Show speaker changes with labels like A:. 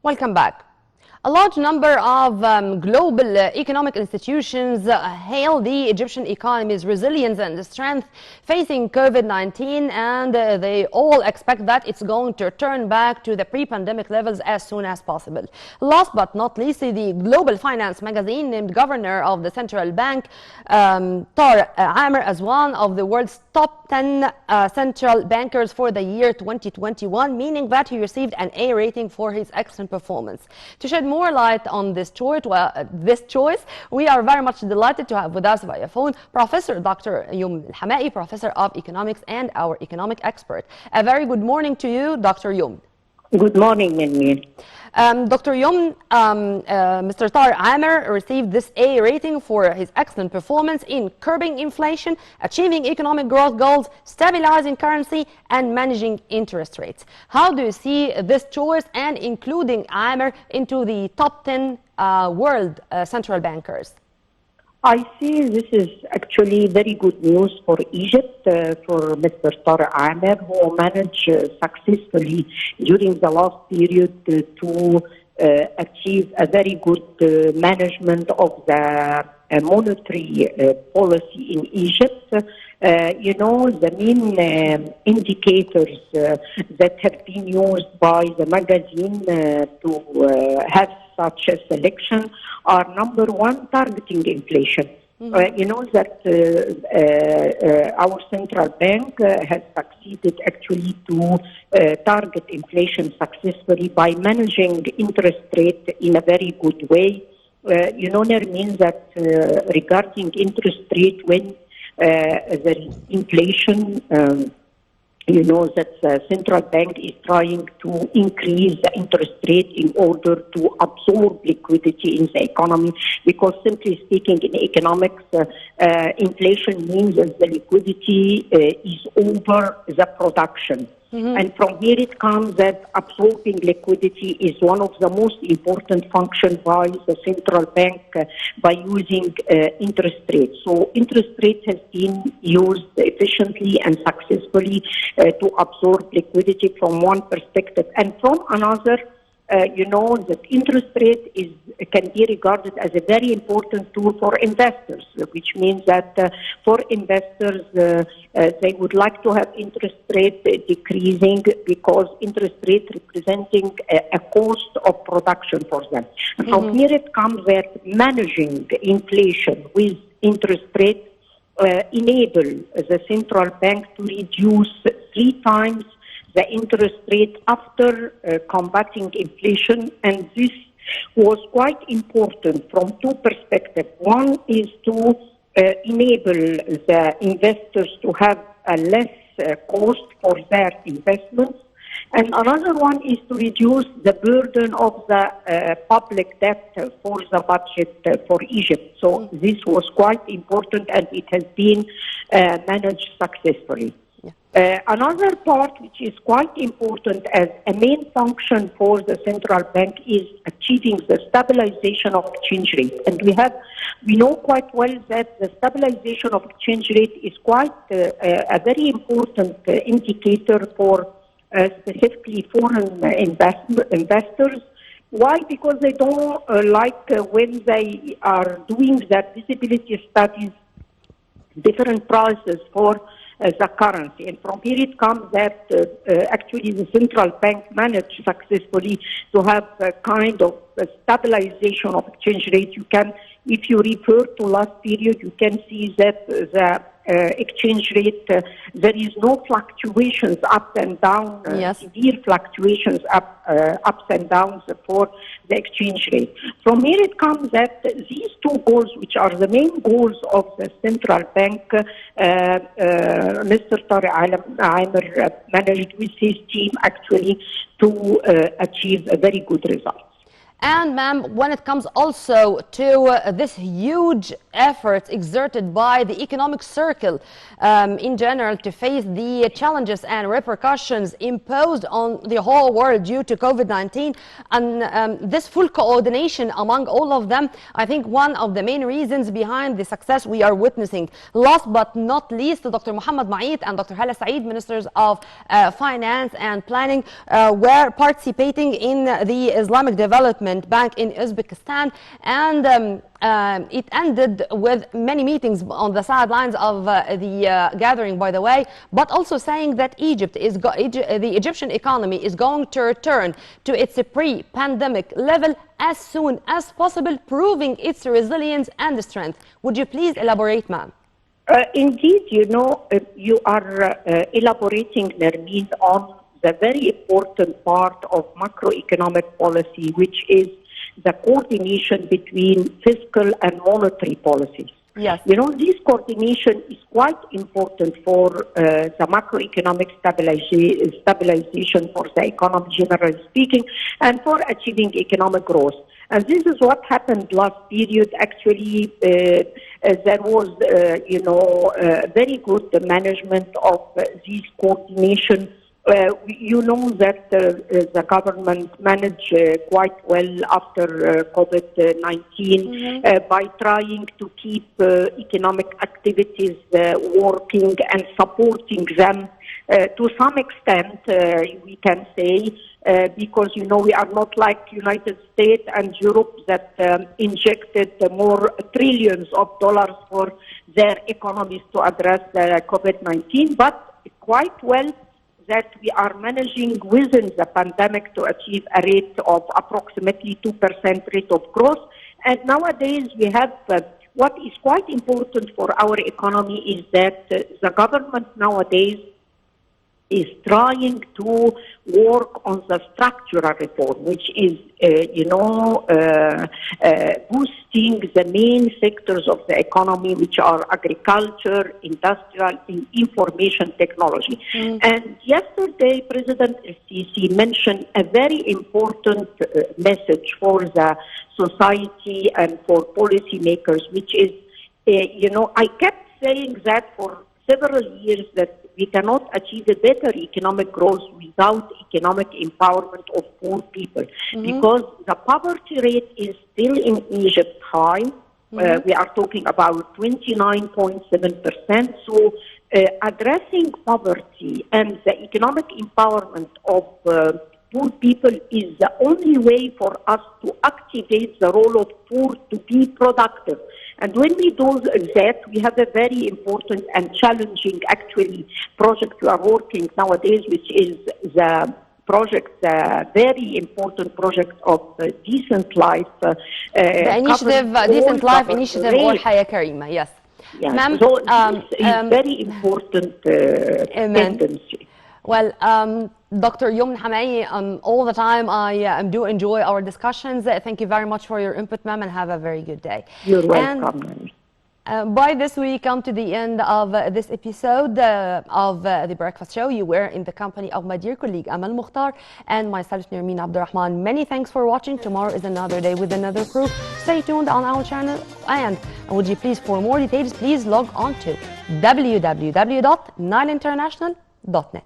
A: Welcome back. A large number of global economic institutions hail the Egyptian economy's resilience and strength facing COVID-19, and they all expect that it's going to return back to the pre-pandemic levels as soon as possible. Last but not least, the Global Finance magazine named Governor of the Central Bank, Tariq Amer, as one of the world's top 10 central bankers for the year 2021, meaning that he received an A rating for his excellent performance. To shed more light on this choice, we are very much delighted to have with us via phone Professor Dr. Youmn Hamaki, Professor of Economics and our economic expert. A very good morning to you, Dr. Youmn.
B: Good morning, Minnie.
A: Dr. Youmn, Mr. Tariq Amer received this A rating for his excellent performance in curbing inflation, achieving economic growth goals, stabilizing currency, and managing interest rates. How do you see this choice and including Amer into the top 10 world central bankers?
B: I see this is actually very good news for Egypt, for Mr. Tariq Amer, who managed successfully during the last period to achieve a very good management of the monetary policy in Egypt. The main indicators that have been used by the magazine to have such a selection are: number one, targeting inflation. You know that our central bank has succeeded actually to target inflation successfully by managing interest rate in a very good way. That means that regarding interest rate, when there is inflation, that the central bank is trying to increase the interest rate in order to absorb liquidity in the economy, because simply speaking in economics, inflation means that the liquidity is over the production. And from here it comes that absorbing liquidity is one of the most important functions by the central bank by using interest rates. So interest rate has been used efficiently and successfully to absorb liquidity from one perspective. And from another, that interest rate can be regarded as a very important tool for investors, which means that for investors, they would like to have interest rate decreasing because interest rate representing a cost of production for them. And from here it comes that managing inflation with interest rate enable the central bank to reduce 3 times the interest rate after combating inflation, and this was quite important from 2 perspectives. One is to enable the investors to have a less cost for their investments, and another one is to reduce the burden of the public debt for the budget for Egypt. So this was quite important, and it has been managed successfully. Another part which is quite important as a main function for the central bank is achieving the stabilization of exchange rate. And we know quite well that the stabilization of exchange rate is quite a very important indicator for specifically foreign investors. Why? Because they don't like when they are doing that visibility studies, different prices for the currency. And from here it comes that actually the central bank managed successfully to have a kind of a stabilization of exchange rate. You can, if you refer to last period, you can see that the exchange rate, there is no fluctuations up and down, severe fluctuations ups and downs for the exchange rate. From here it comes that these 2 goals, which are the main goals of the central bank, Mr. Tariq Amer managed with his team actually to achieve a very good result.
A: And ma'am, when it comes also to this huge effort exerted by the economic circle in general to face the challenges and repercussions imposed on the whole world due to COVID-19, and this full coordination among all of them, I think one of the main reasons behind the success we are witnessing. Last but not least, Dr. Mohammed Maït and Dr. Hala Saeed, Ministers of Finance and Planning, were participating in the Islamic Development Bank in Uzbekistan, and it ended with many meetings on the sidelines of the gathering, by the way, but also saying that the Egyptian economy is going to return to its pre-pandemic level as soon as possible, proving its resilience and strength. Would you please elaborate, ma'am?
B: Indeed, you are elaborating, Nermeen, on the very important part of macroeconomic policy, which is the coordination between fiscal and monetary policies.
A: Yes.
B: This coordination is quite important for the macroeconomic stabilization for the economy, generally speaking, and for achieving economic growth. And this is what happened last period. Actually, there was, very good management of this coordination. You know that the government managed quite well after COVID-19 by trying to keep economic activities working and supporting them to some extent, we can say, because, we are not like United States and Europe that injected more trillions of dollars for their economies to address COVID-19, but quite well that we are managing within the pandemic to achieve a rate of approximately 2% rate of growth. And nowadays we have what is quite important for our economy is that the government nowadays is trying to work on the structural reform, which is, boosting the main sectors of the economy, which are agriculture, industrial, and information technology. And yesterday, President El-Sisi mentioned a very important message for the society and for policymakers, which is, I kept saying that for several years that we cannot achieve a better economic growth without economic empowerment of poor people, because the poverty rate is still in Egypt high. We are talking about 29.7%. So addressing poverty and the economic empowerment of poor people is the only way for us to activate the role of poor to be productive. And when we do that, we have a very important and challenging, actually, project we are working nowadays, which is the project, the very important project of Decent Life.
A: The initiative, Decent Life Initiative or Haya Karima, yes.
B: Yes. So this is very important tendency.
A: Well, Dr. Youmn Hamaki, all the time I do enjoy our discussions. Thank you very much for your input, ma'am, and have a very good day.
B: You're welcome.
A: By this, we come to the end of this episode of The Breakfast Show. You were in the company of my dear colleague Amal Mukhtar and myself, Nermeen Abdurrahman. Many thanks for watching. Tomorrow is another day with another crew. Stay tuned on our channel. And would you please, for more details, please log on to www.nileinternational.net.